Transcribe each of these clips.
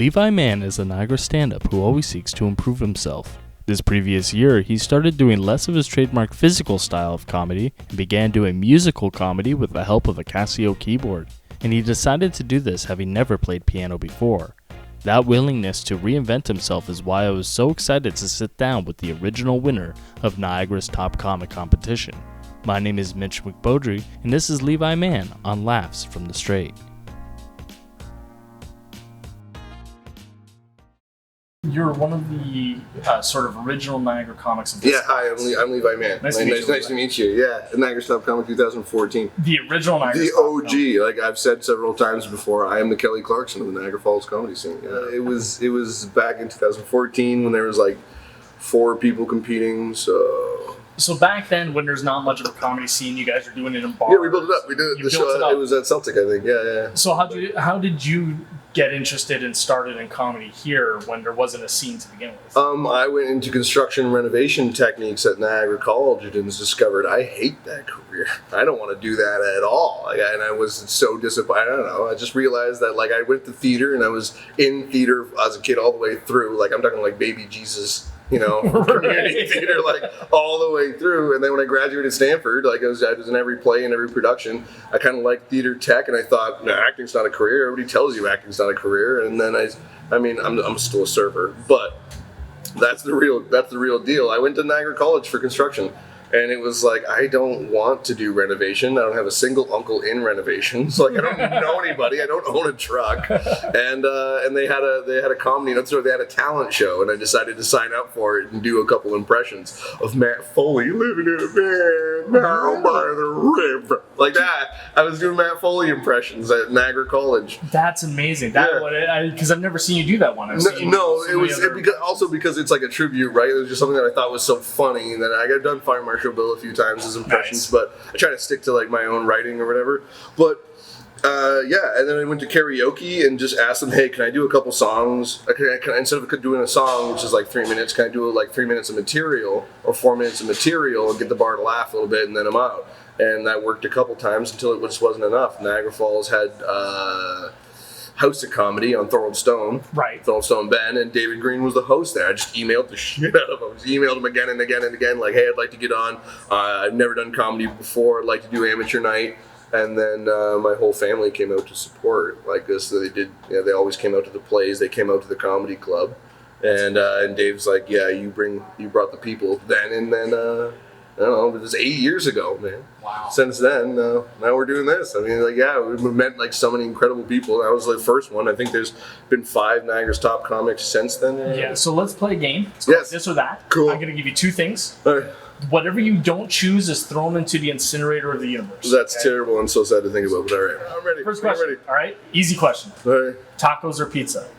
Levi Mann is a Niagara stand-up who always seeks to improve himself. This previous year, he started doing less of his trademark physical style of comedy and began doing musical comedy with the help of a Casio keyboard. And he decided to do this having never played piano before. That willingness to reinvent himself is why I was so excited to sit down with the original winner of Niagara's Top Comic Competition. My name is Mitch McBeaudry, and this is Levi Mann on Laughs From the Strait. You're one of the sort of original Niagara comics. Yeah, hi, I'm Levi Mann. Nice to meet you. Yeah, Niagara Top Comic 2014. The original Niagara The OG, like I've said several times before, I am the Kelly Clarkson of the Niagara Falls comedy scene. Yeah, it was back in 2014 when there was like 4 people competing, So back then, when there's not much of a comedy scene, you guys are doing it in bars. Yeah, we built it up. We did the show. It was at Celtic, I think. Yeah. So how did you get interested and started in comedy here when there wasn't a scene to begin with? I went into construction and renovation techniques at Niagara College and discovered I hate that career. I don't want to do that at all. And I was so disappointed. I don't know. I just realized that I went to theater and I was in theater as a kid all the way through. I'm talking Baby Jesus. Community theater, all the way through. And then when I graduated Stanford, I was in every play and every production. I kind of liked theater tech, and I thought, no, acting's not a career. Everybody tells you acting's not a career. And then I'm still a server, but that's the real deal. I went to Niagara College for construction. And it was I don't want to do renovation. I don't have a single uncle in renovations. I don't know anybody. I don't own a truck. And they had a comedy. They had a talent show, and I decided to sign up for it and do a couple impressions of Matt Foley living in a van down by the river, like that. I was doing Matt Foley impressions at Niagara College. That's amazing. Because I've never seen you do that one. Because it's like a tribute, right? It was just something that I thought was so funny, and then I got done Fire Marshal Bill a few times as impressions, nice. But I try to stick to my own writing or whatever. But and then I went to karaoke and just asked them, hey, can I do a couple songs? Can I, instead of doing a song, which is 3 minutes, can I do 3 minutes of material or 4 minutes of material and get the bar to laugh a little bit, and then I'm out. And that worked a couple times until it just wasn't enough. Niagara Falls had House of Comedy on Thorold Stone. Right. Thorold Stone Ben, and David Green was the host there. I just emailed the shit out of him. I just emailed him again and again and again, hey, I'd like to get on. I've never done comedy before. I'd like to do amateur night. And then my whole family came out to support this. So they did. They always came out to the plays. They came out to the comedy club. And Dave's yeah, you brought the people then. And then I don't know, it was 8 years ago, man. Wow. Since then, now we're doing this. We've met so many incredible people. That was the first one. I think there's been 5 Niagara's Top comics since then. Yeah, so let's play a game. Yes. This or that. Cool. I'm going to give you 2 things. All right. Whatever you don't choose is thrown into the incinerator of the universe. That's terrible and so sad to think about, but all right. I'm ready. First question. I'm ready. All right, easy question. All right. Tacos or pizza?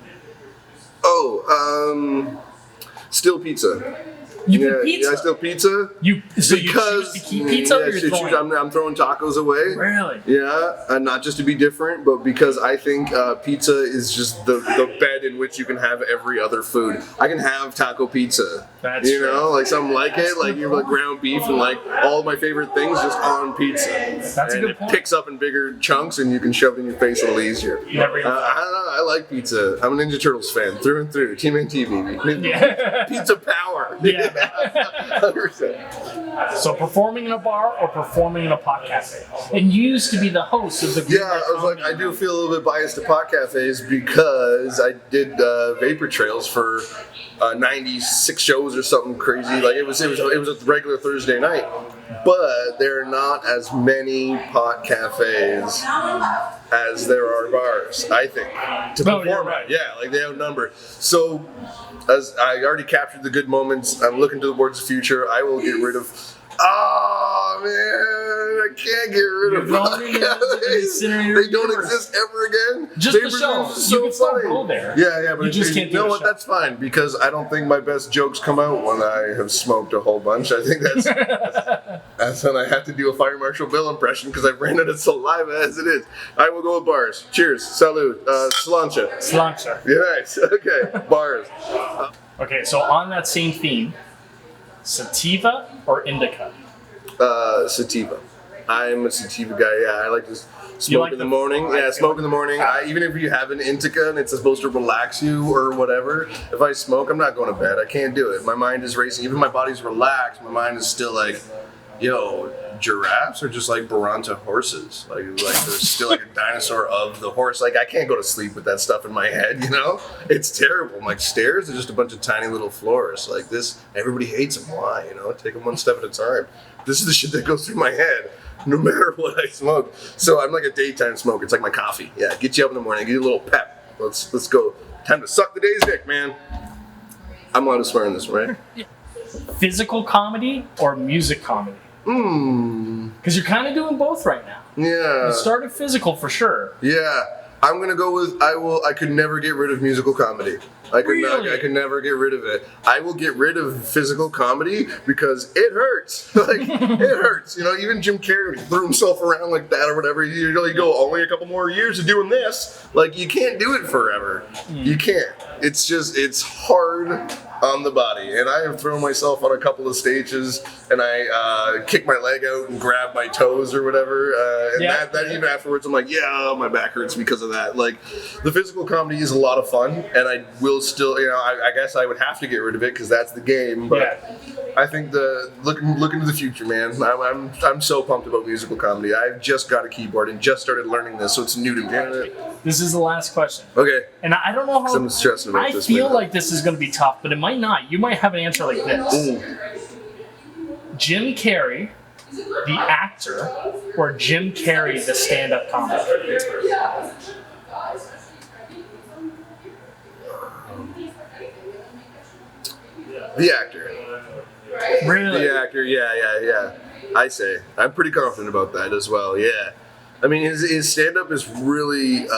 Still pizza. You pick pizza? Yeah, still pizza. You choose to keep pizza, or you're throwing? I'm throwing tacos away. Really? Yeah, and not just to be different, but because I think pizza is just the bed in which you can have every other food. I can have taco pizza. That's true. Something like it, you ground beef and all my favorite things just on pizza. That's a good point. It picks up in bigger chunks and you can shove it in your face a little easier. I don't know. I like pizza. I'm a Ninja Turtles fan through and through. Team NT, baby. Yeah. Pizza power. Yeah. 100%. So performing in a bar or performing in a pot cafe? And you used to be the host of the group. Yeah, I do feel a little bit biased to pot cafes because I did Vapor Trails for 96 shows or something crazy. It was a regular Thursday night, but there are not as many pot cafes as there are bars, I think, to perform. Right. Yeah, they outnumber. So, as I already captured the good moments, I'm looking towards the future. I will get rid of. Oh man, I can't get rid of podcasts. They don't exist ever again. Just the show. So you can still go there. Yeah, but you just can't do you know what? That's fine because I don't think my best jokes come out when I have smoked a whole bunch. I think that's when I have to do a Fire Marshal Bill impression because I've ran out of saliva as it is. I will go with bars. Cheers. Salud. Slancha. Slancha. Yeah, nice. Okay, bars. Okay, so on that same theme, sativa or indica? Sativa. I'm a sativa guy. Yeah, I like to smoke like in the the- morning. oh, Yeah, I smoke feel- in the morning. Even if you have an indica and it's supposed to relax you or whatever, if I smoke, I'm not going to bed. I can't do it. My mind is racing. Even my body's relaxed, my mind is still like, yo, giraffes are just like Baranta horses. Like there's still like a dinosaur of the horse. Like I can't go to sleep with that stuff in my head, you know? It's terrible. I'm like, stairs are just a bunch of tiny little floors. Like this, everybody hates them. Why? You know, take them one step at a time. This is the shit that goes through my head no matter what I smoke. So I'm like a daytime smoker. It's like my coffee. Yeah, get you up in the morning, get you a little pep. Let's go. Time to suck the day's dick, man. I'm allowed to swear in this, right? Physical comedy or music comedy? Because you're kind of doing both right now. Yeah. You started physical for sure. Yeah. I'm gonna go with I could never get rid of musical comedy. I could never get rid of it. I will get rid of physical comedy because it hurts. Like it hurts. You know, even Jim Carrey threw himself around like that or whatever. You go only a couple more years of doing this. Like you can't do it forever. You can't. It's hard on the body. And I have thrown myself on a couple of stages and I kick my leg out and grab my toes or whatever. That even afterwards I'm like, yeah, my back hurts because of that. Like the physical comedy is a lot of fun and I will still, you know, I guess I would have to get rid of it because that's the game. But I think look into the future, man. I'm so pumped about musical comedy. I've just got a keyboard and just started learning this, so it's new to me. This is the last question. Okay. And I don't know how. I'm stressing about I this. feel like this is going to be tough, but it might not. You might have an answer like this. Jim Carrey, the actor, or Jim Carrey, the stand-up comic? The actor. Really? The actor, yeah. I say. I'm pretty confident about that as well, yeah. I mean, his stand-up is really,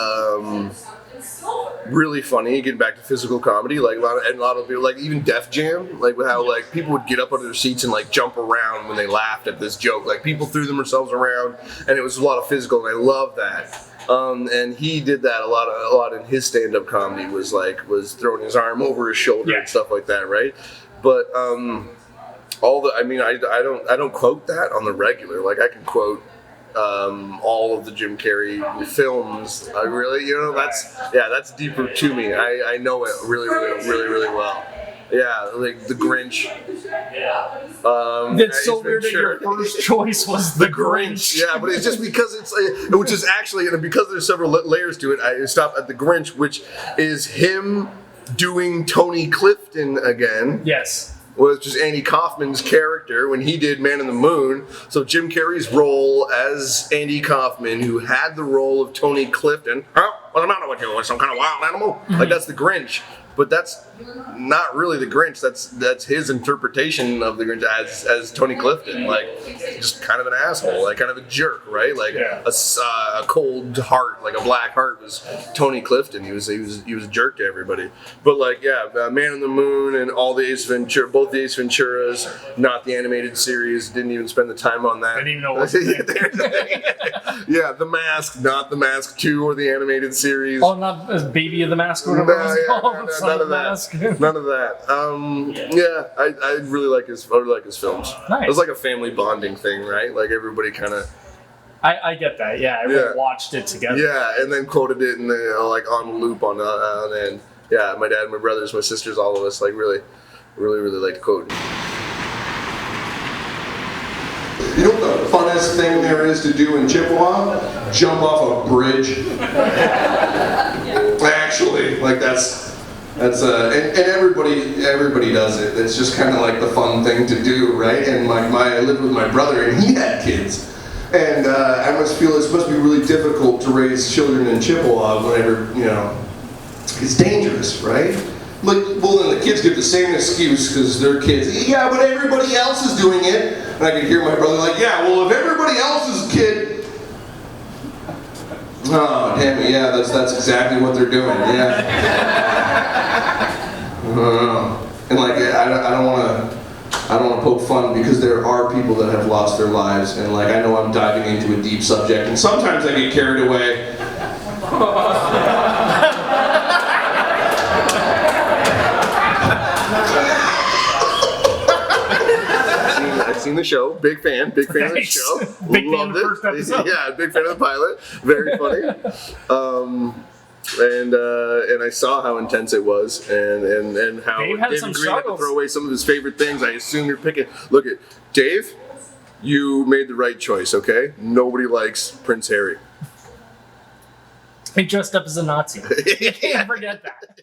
really funny. Getting back to physical comedy, like a lot of people, like even Def Jam, like with how like people would get up under their seats and like jump around when they laughed at this joke. Like people threw themselves around, and it was a lot of physical, and I love that. And he did that a lot in his stand-up comedy. Was throwing his arm over his shoulder and stuff like that, right? But I don't quote that on the regular. Like I can quote all of the Jim Carrey films. I really, you know, that's deeper to me. I know it really well. Yeah, like The Grinch. That's so weird that your first choice was The Grinch. Yeah, but it's just because which is actually, and because there's several layers to it, I stop at The Grinch, which is him doing Tony Clifton again. Yes. Was just Andy Kaufman's character when he did Man in the Moon. So Jim Carrey's role as Andy Kaufman, who had the role of Tony Clifton. Huh? What's the matter with you? Some kind of wild animal? Like that's The Grinch. But that's not really The Grinch. That's his interpretation of The Grinch as Tony Clifton. Like, just kind of an asshole, like kind of a jerk, right? Like a cold heart, like a black heart was Tony Clifton. He was a jerk to everybody. But like, Man on the Moon and all the Ace Ventura, both the Ace Venturas, not the animated series. Didn't even spend the time on that. I didn't even know what The Mask, not The Mask 2 or the animated series. Oh, not Baby of the Mask or whatever it was called. None of that. None of that. I really like his films. Nice. It was like a family bonding thing, right? Like everybody kind of. I get that. Yeah, everyone watched it together. Yeah, and then quoted it and like on loop on end. Yeah, my dad, my brothers, my sisters, all of us like really like to quote. You know what the funnest thing there is to do in Chippewa? Jump off a bridge. Actually, like that's and everybody does it. It's just kind of like the fun thing to do, right? And like I lived with my brother, and he had kids, and I must feel it must be really difficult to raise children in Chippewa whenever it's dangerous, right? Like, well, then the kids get the same excuse because they're kids. Yeah, but everybody else is doing it, and I could hear my brother like, yeah, well, if everybody else's kid. Oh, damn it, yeah, that's exactly what they're doing, yeah. And like, I don't want to poke fun because there are people that have lost their lives, and like, I know I'm diving into a deep subject, and sometimes I get carried away. I've seen seen the show. Big fan of the Nice. show. Big fan Loved of the first episode. Yeah, big fan of the pilot. Very funny. And I saw how intense it was, and how Dave had some David Green had to struggles. throw away some of his favorite things. I assume you're picking. Look at Dave. You made the right choice. Okay, nobody likes Prince Harry. He dressed up as a Nazi. You can't forget that.